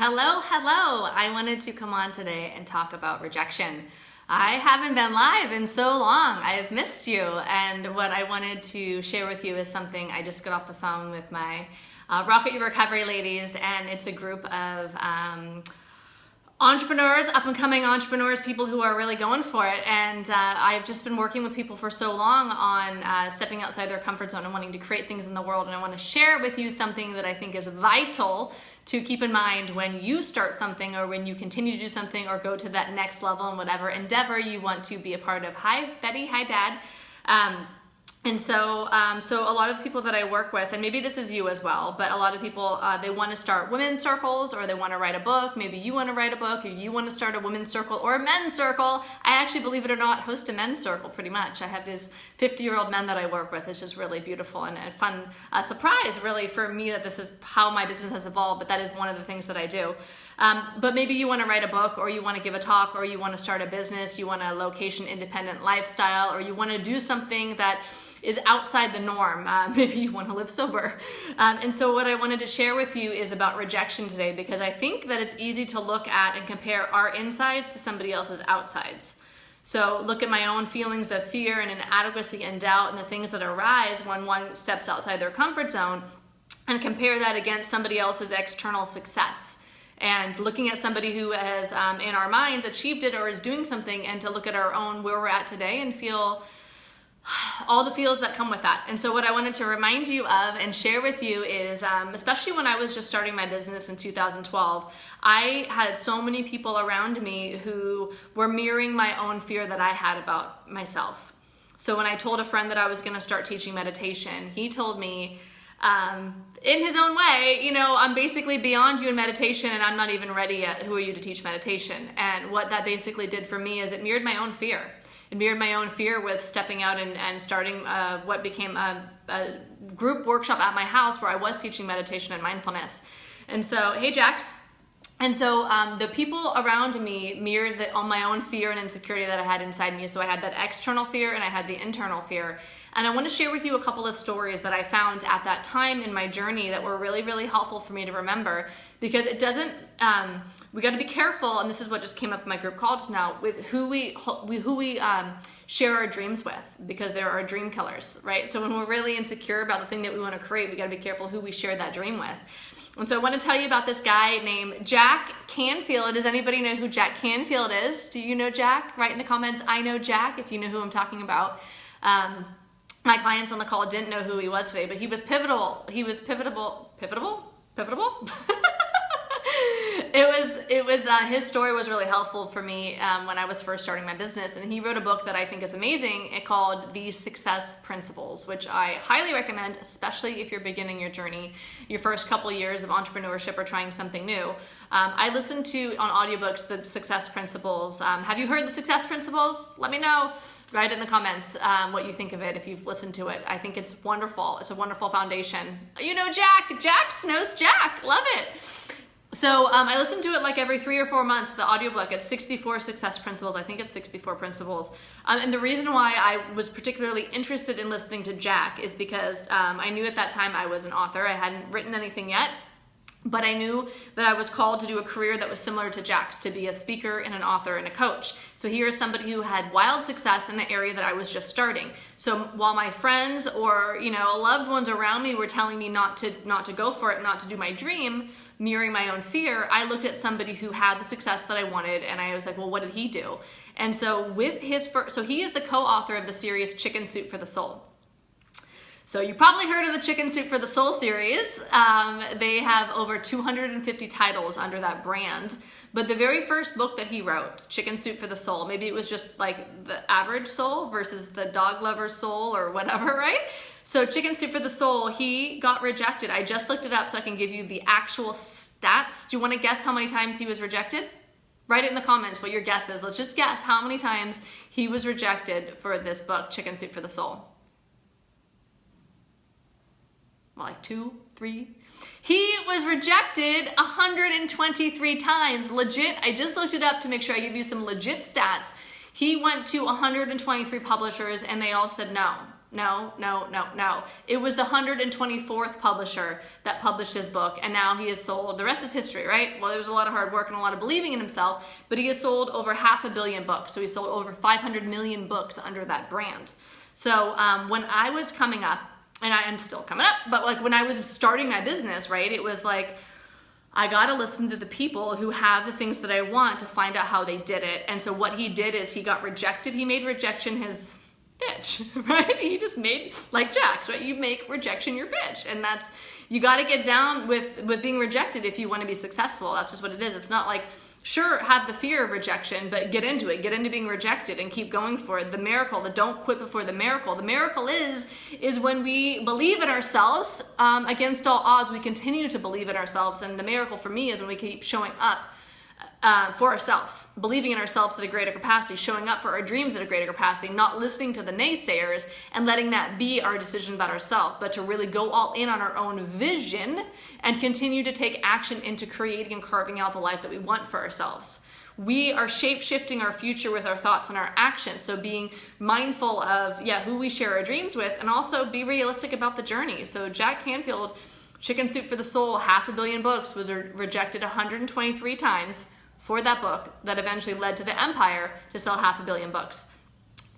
Hello. I wanted to come on today and talk about rejection. I haven't been live in so long. I have missed you. And what I wanted to share with you is something I just got off the phone with my Rocket Your Recovery ladies, and it's a group of entrepreneurs, up-and-coming entrepreneurs, people who are really going for it. And I've just been working with people for so long on stepping outside their comfort zone and wanting to create things in the world. And I want to share with you something that I think is vital to keep in mind when you start something or when you continue to do something or go to that next level in whatever endeavor you want to be a part of. Hi, Betty. Hi, Dad. So a lot of the people that I work with, and maybe this is you as well, but a lot of people, they want to start women's circles, or they want to write a book. Maybe you want to write a book, or you want to start a women's circle or a men's circle. I actually, believe it or not, host a men's circle pretty much. I have these 50-year-old men that I work with. It's just really beautiful and a fun surprise, really, for me, that this is how my business has evolved, but that is one of the things that I do. But maybe you want to write a book, or you want to give a talk, or you want to start a business, you want a location-independent lifestyle, or you want to do something that is outside the norm. Maybe you want to live sober. And so what I wanted to share with you is about rejection today, because I think that it's easy to look at and compare our insides to somebody else's outsides. So look at my own feelings of fear and inadequacy and doubt and the things that arise when one steps outside their comfort zone, and compare that against somebody else's external success. And looking at somebody who has, in our minds, achieved it or is doing something, and to look at our own where we're at today and feel all the feels that come with that. And so what I wanted to remind you of and share with you is, especially when I was just starting my business in 2012, I had so many people around me who were mirroring my own fear that I had about myself. So when I told a friend that I was going to start teaching meditation, he told me, in his own way, I'm basically beyond you in meditation, and I'm not even ready yet. Who are you to teach meditation? And what that basically did for me is it mirrored my own fear. It mirrored my own fear with stepping out and starting what became a group workshop at my house where I was teaching meditation and mindfulness. And so, hey, Jax. And so the people around me mirrored all my own fear and insecurity that I had inside me. So I had that external fear and I had the internal fear. And I want to share with you a couple of stories that I found at that time in my journey that were really, really helpful for me to remember, because it doesn't, we got to be careful, and this is what just came up in my group call just now, with who we share our dreams with, because there are dream killers, right? So when we're really insecure about the thing that we want to create, we got to be careful who we share that dream with. And so I want to tell you about this guy named Jack Canfield. Does anybody know who Jack Canfield is? Do you know Jack? Write in the comments, I know Jack, if you know who I'm talking about. My clients on the call didn't know who he was today, but he was pivotal. He was pivotal. His story was really helpful for me when I was first starting my business, and he wrote a book that I think is amazing. It called The Success Principles, which I highly recommend, especially if you're beginning your journey, your first couple years of entrepreneurship or trying something new. I listened to, on audiobooks, The Success Principles. Have you heard The Success Principles? Let me know. Write in the comments what you think of it if you've listened to it. I think it's wonderful. It's a wonderful foundation. You know Jack. Jax knows Jack. Love it. So I listen to it like every 3 or 4 months, the audiobook. It's 64 Success Principles. I think it's 64 Principles. And the reason why I was particularly interested in listening to Jack is because I knew at that time I was an author. I hadn't written anything yet. But I knew that I was called to do a career that was similar to Jack's, to be a speaker and an author and a coach. So here's somebody who had wild success in the area that I was just starting. So while my friends or loved ones around me were telling me not to go for it, not to do my dream, mirroring my own fear, I looked at somebody who had the success that I wanted, and I was like, well, what did he do? And so so he is the co-author of the series Chicken Soup for the Soul. So you probably heard of the Chicken Soup for the Soul series. They have over 250 titles under that brand. But the very first book that he wrote, Chicken Soup for the Soul, maybe it was just like the average soul versus the dog lover's soul or whatever, right? So Chicken Soup for the Soul, he got rejected. I just looked it up so I can give you the actual stats. Do you want to guess how many times he was rejected? Write it in the comments what your guess is. Let's just guess how many times he was rejected for this book, Chicken Soup for the Soul. Like 2, 3. He was rejected 123 times. Legit. I just looked it up to make sure I give you some legit stats. He went to 123 publishers and they all said no. No. It was the 124th publisher that published his book, and now he has sold, the rest is history, right? Well, there was a lot of hard work and a lot of believing in himself, but he has sold over 500 million books. So he sold over 500 million books under that brand. So when I was coming up, and I am still coming up, but like when I was starting my business, right, it was like, I gotta listen to the people who have the things that I want to find out how they did it. And so what he did is he got rejected. He made rejection his bitch, right? He just made, like Jack's, right? You make rejection your bitch. And that's, you gotta get down with being rejected if you wanna be successful. That's just what it is. It's not like, sure, have the fear of rejection, but get into it. Get into being rejected and keep going for it. The miracle, the don't quit before the miracle. The miracle is when we believe in ourselves against all odds, we continue to believe in ourselves. And the miracle for me is when we keep showing up for ourselves, believing in ourselves at a greater capacity, showing up for our dreams at a greater capacity, not listening to the naysayers and letting that be our decision about ourselves, but to really go all in on our own vision and continue to take action into creating and carving out the life that we want for ourselves. We are shape-shifting our future with our thoughts and our actions. So being mindful of, who we share our dreams with, and also be realistic about the journey. So Jack Canfield, Chicken Soup for the Soul, 500 million books, was rejected 123 times for that book that eventually led to the empire to sell 500 million books.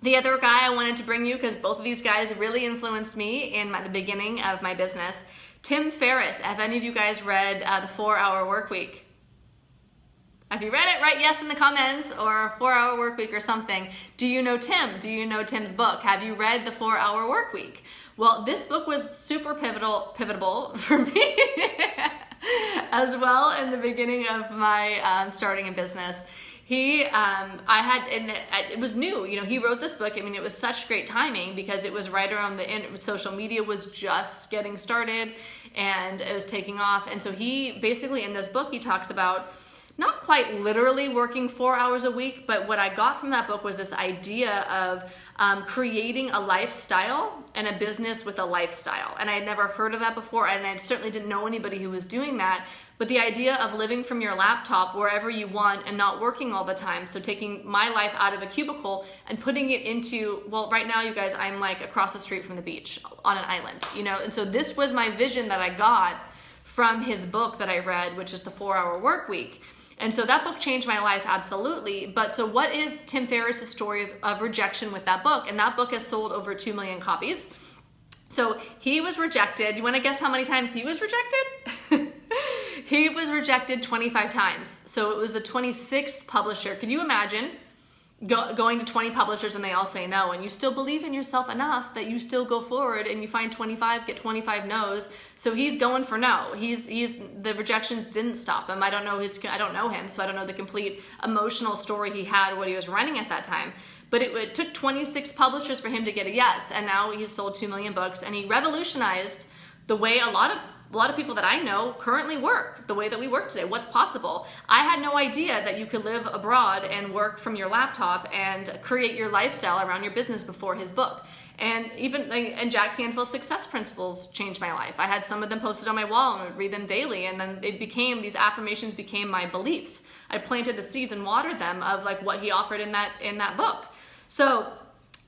The other guy I wanted to bring you, because both of these guys really influenced me in the beginning of my business, Tim Ferriss. Have any of you guys read The 4-Hour Workweek? Have you read it? Write yes in the comments, or 4-Hour Workweek or something. Do you know Tim? Do you know Tim's book? Have you read The 4-Hour Workweek? Well, this book was super pivotal for me as well in the beginning of my starting a business. It was new. You know, he wrote this book. I mean, it was such great timing because it was right around social media was just getting started and it was taking off. And so he basically, in this book, he talks about not quite literally working 4 hours a week, but what I got from that book was this idea of creating a lifestyle and a business with a lifestyle. And I had never heard of that before, and I certainly didn't know anybody who was doing that. But the idea of living from your laptop wherever you want and not working all the time. So taking my life out of a cubicle and putting it into, well, right now, you guys, I'm like across the street from the beach on an island, you know? And so this was my vision that I got from his book that I read, which is The 4-Hour Workweek. And so that book changed my life, absolutely. But so what is Tim Ferriss' story of rejection with that book? And that book has sold over 2 million copies. So he was rejected. You want to guess how many times he was rejected? He was rejected 25 times. So it was the 26th publisher. Could you imagine going to 20 publishers and they all say no, and you still believe in yourself enough that you still go forward and you find 25, get 25 no's. So he's going for no. The rejections didn't stop him. I don't know him, so I don't know the complete emotional story he had, what he was running at that time. But it took 26 publishers for him to get a yes, and now he's sold 2 million books, and he revolutionized the way a lot of people that I know currently work, the way that we work today, what's possible. I had no idea that you could live abroad and work from your laptop and create your lifestyle around your business before his book. And even Jack Canfield's success principles changed my life. I had some of them posted on my wall and I would read them daily, and then these affirmations became my beliefs. I planted the seeds and watered them of like what he offered in that book. So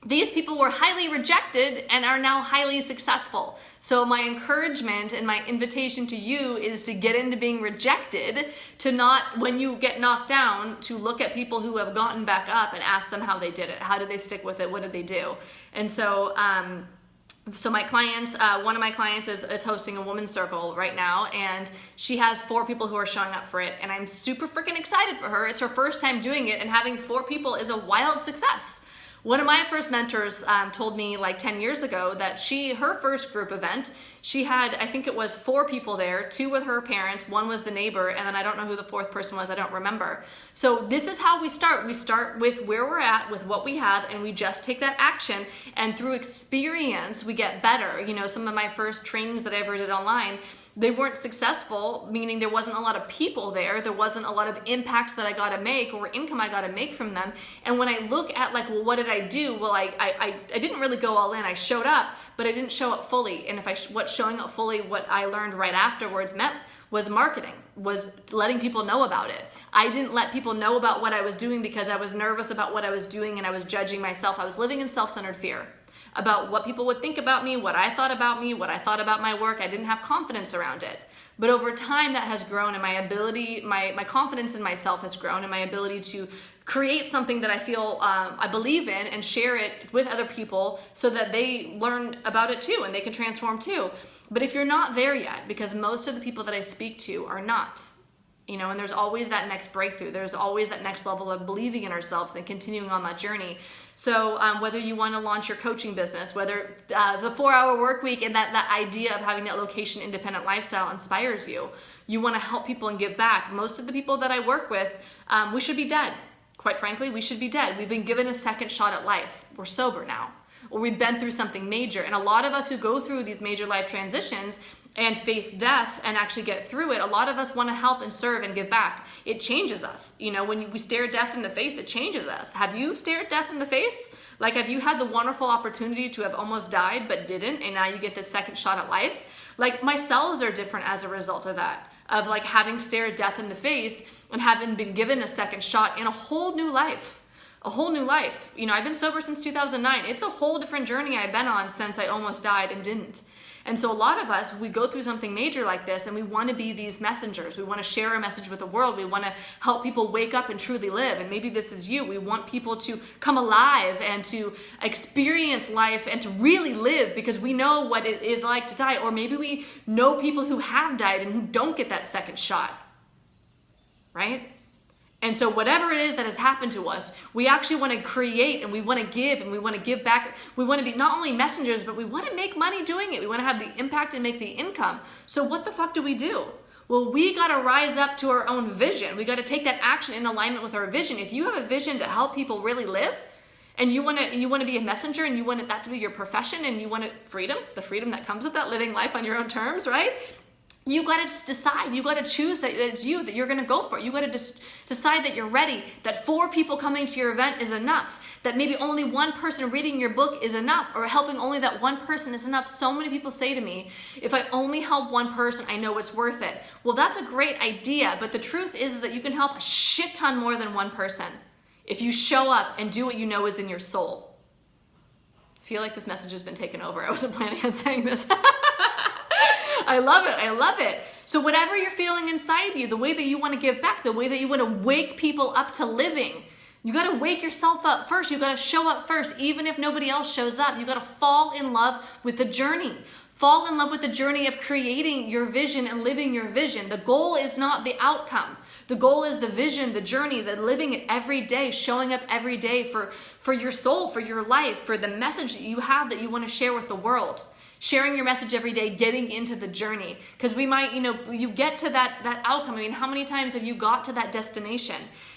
these people were highly rejected and are now highly successful. So my encouragement and my invitation to you is to get into being rejected, to not, when you get knocked down, to look at people who have gotten back up and ask them how they did it. How did they stick with it? What did they do? And so, my clients, one of my clients is hosting a women's circle right now, and she has 4 people who are showing up for it, and I'm super freaking excited for her. It's her first time doing it, and having 4 people is a wild success. One of my first mentors told me like 10 years ago that her first group event, she had, I think it was 4 people there, 2 with her parents, 1 was the neighbor, and then I don't know who the 4th person was, I don't remember. So this is how we start. We start with where we're at, with what we have, and we just take that action, and through experience, we get better. You know, some of my first trainings that I ever did online, they weren't successful, meaning there wasn't a lot of people there. There wasn't a lot of impact that I got to make or income I got to make from them. And when I look at like, well, what did I do? Well, I didn't really go all in. I showed up, but I didn't show up fully. And what showing up fully, what I learned right afterwards meant was marketing, was letting people know about it. I didn't let people know about what I was doing because I was nervous about what I was doing and I was judging myself. I was living in self-centered fear about what people would think about me, what I thought about me, what I thought about my work. I didn't have confidence around it. But over time that has grown, and my ability, my confidence in myself has grown, and my ability to create something that I feel I believe in and share it with other people so that they learn about it too and they can transform too. But if you're not there yet, because most of the people that I speak to are not, you know, and there's always that next breakthrough. There's always that next level of believing in ourselves and continuing on that journey. So whether you want to launch your coaching business, whether the 4-hour work week and that idea of having that location independent lifestyle inspires you, you want to help people and give back. Most of the people that I work with, we should be dead. Quite frankly, we should be dead. We've been given a second shot at life. We're sober now, or we've been through something major. And a lot of us who go through these major life transitions and face death and actually get through it, a lot of us want to help and serve and give back. It changes us. You know, when we stare death in the face, it changes us. Have you stared death in the face? Like, have you had the wonderful opportunity to have almost died but didn't, and now you get this second shot at life? Like, my cells are different as a result of that, of like having stared death in the face and having been given a second shot in a whole new life. A whole new life. You know, I've been sober since 2009. It's a whole different journey I've been on since I almost died and didn't. And so a lot of us, we go through something major like this and we want to be these messengers. We want to share a message with the world. We want to help people wake up and truly live. And maybe this is you. We want people to come alive and to experience life and to really live because we know what it is like to die. Or maybe we know people who have died and who don't get that second shot, right? And so whatever it is that has happened to us, we actually want to create and we want to give and we want to give back. We want to be not only messengers, but we want to make money doing it. We want to have the impact and make the income. So what the fuck do we do? Well, we got to rise up to our own vision. We got to take that action in alignment with our vision. If you have a vision to help people really live, and you want to be a messenger, and you want that to be your profession, and you want freedom, the freedom that comes with that, living life on your own terms, right? You got to just decide. You got to choose that it's you, that you're going to go for it. You got to just decide that you're ready, that 4 people coming to your event is enough, that maybe only 1 person reading your book is enough, or helping only that 1 person is enough. So many people say to me, if I only help 1 person, I know it's worth it. Well, that's a great idea, but the truth is that you can help a shit ton more than 1 person if you show up and do what you know is in your soul. I feel like this message has been taken over. I wasn't planning on saying this. I love it. I love it. So whatever you're feeling inside you, the way that you want to give back, the way that you want to wake people up to living, you got to wake yourself up first. You got to show up first. Even if nobody else shows up, you got to fall in love with the journey. Fall in love with the journey of creating your vision and living your vision. The goal is not the outcome. The goal is the vision, the journey, the living it every day, showing up every day for your soul, for your life, for the message that you have that you want to share with the world. Sharing your message every day, getting into the journey. Because we might, you get to that outcome. I mean, how many times have you got to that destination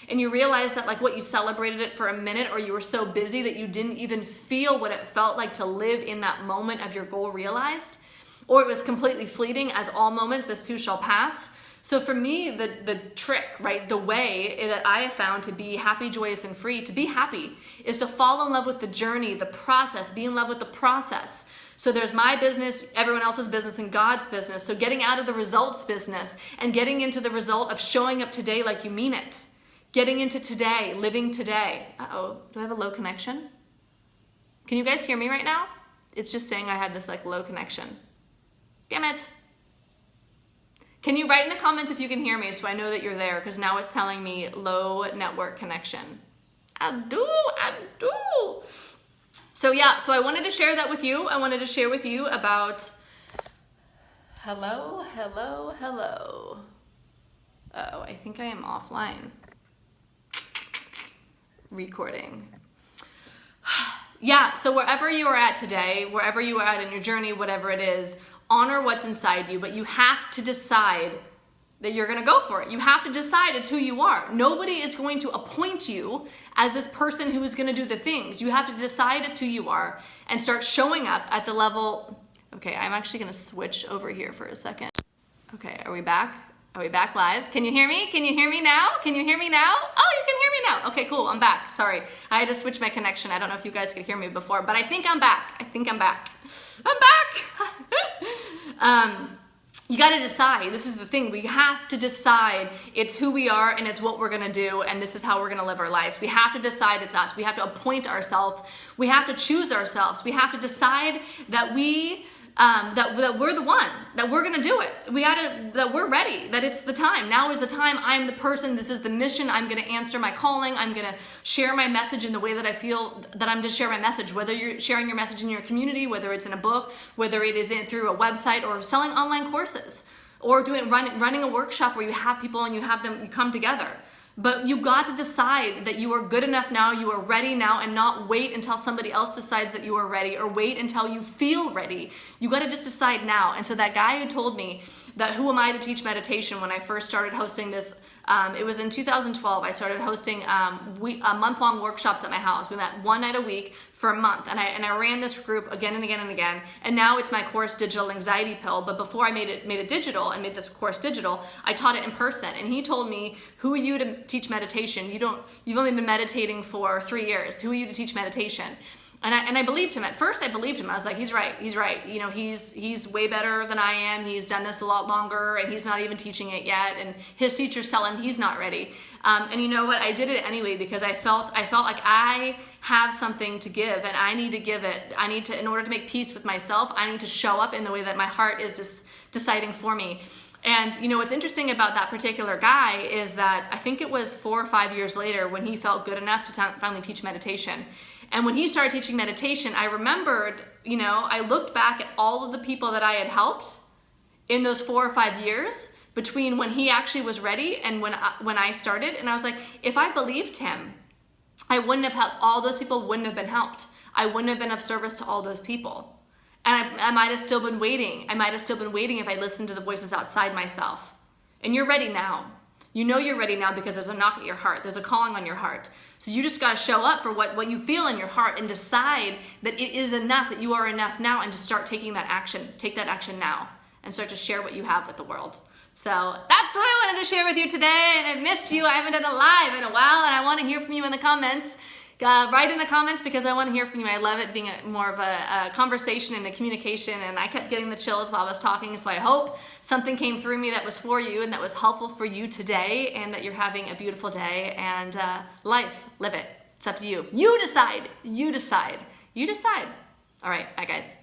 and you realize that like what you celebrated it for a minute, or you were so busy that you didn't even feel what it felt like to live in that moment of your goal realized? Or it was completely fleeting, as all moments, this too shall pass. So for me, the trick, right, the way that I have found to be happy, joyous, and free, to be happy, is to fall in love with the journey, the process, be in love with the process. So there's my business, everyone else's business, and God's business. So getting out of the results business and getting into the result of showing up today like you mean it. Getting into today, living today. Uh-oh, do I have a low connection? Can you guys hear me right now? It's just saying I had this like low connection. Damn it. Can you write in the comments if you can hear me so I know that you're there? Because now it's telling me low network connection. I do. So yeah, so I wanted to share that with you. I wanted to share with you about, hello. Uh-oh, I think I am offline. Recording. Yeah, so wherever you are at today, wherever you are at in your journey, whatever it is, honor what's inside you, but you have to decide that you're gonna go for it. You have to decide it's who you are. Nobody is going to appoint you as this person who is gonna do the things. You have to decide it's who you are and start showing up at the level. Okay, I'm actually gonna switch over here for a second. Okay, are we back? Are we back live? Can you hear me? Can you hear me now? Can you hear me now? Oh, you can hear me now. Okay, cool, I'm back. Sorry, I had to switch my connection. I don't know if you guys could hear me before, but I think I'm back. I'm back. You got to decide. This is the thing. We have to decide it's who we are and it's what we're going to do, and this is how we're going to live our lives. We have to decide it's us. We have to appoint ourselves. We have to choose ourselves. We have to decide that that we're the one, that we're going to do it. That we're ready, that it's the time. Now is the time. I'm the person. This is the mission. I'm going to answer my calling. I'm going to share my message in the way that I feel that I'm to share my message, whether you're sharing your message in your community, whether it's in a book, whether it is through a website or selling online courses or running a workshop where you have people and you come together. But you got to decide that you are good enough now, you are ready now, and not wait until somebody else decides that you are ready or wait until you feel ready. You got to just decide now. And so that guy who told me that who am I to teach meditation when I first started hosting this, it was in 2012. I started hosting month-long workshops at my house. We met one night a week for a month, and I ran this group again and again and again. And now it's my course, Digital Anxiety Pill. But before I made it digital and made this course digital, I taught it in person. And he told me, "Who are you to teach meditation? You've only been meditating for 3 years. Who are you to teach meditation?" And I believed him. At first I believed him. I was like, he's right. You know, he's way better than I am. He's done this a lot longer and he's not even teaching it yet. And his teachers tell him he's not ready. And you know what? I did it anyway because I felt like I have something to give and I need to give it. In order to make peace with myself, I need to show up in the way that my heart is just deciding for me. And you know, what's interesting about that particular guy is that I think it was 4 or 5 years later when he felt good enough to finally teach meditation. And when he started teaching meditation, I remembered, you know, I looked back at all of the people that I had helped in those 4 or 5 years between when he actually was ready and when I started. And I was like, if I believed him, I wouldn't have helped, all those people wouldn't have been helped. I wouldn't have been of service to all those people. And I might have still been waiting. I might have still been waiting if I listened to the voices outside myself. And you're ready now. You know you're ready now because there's a knock at your heart. There's a calling on your heart. So you just got to show up for what you feel in your heart and decide that it is enough, that you are enough now, and to start taking that action. Take that action now and start to share what you have with the world. So that's what I wanted to share with you today. And I've missed you. I haven't done a live in a while, and I want to hear from you in the comments. Write in the comments because I want to hear from you. I love it being more of a conversation and a communication, and I kept getting the chills while I was talking, so I hope something came through me that was for you and that was helpful for you today, and that you're having a beautiful day, and live it. It's up to you. You decide. You decide. You decide. All right, bye guys.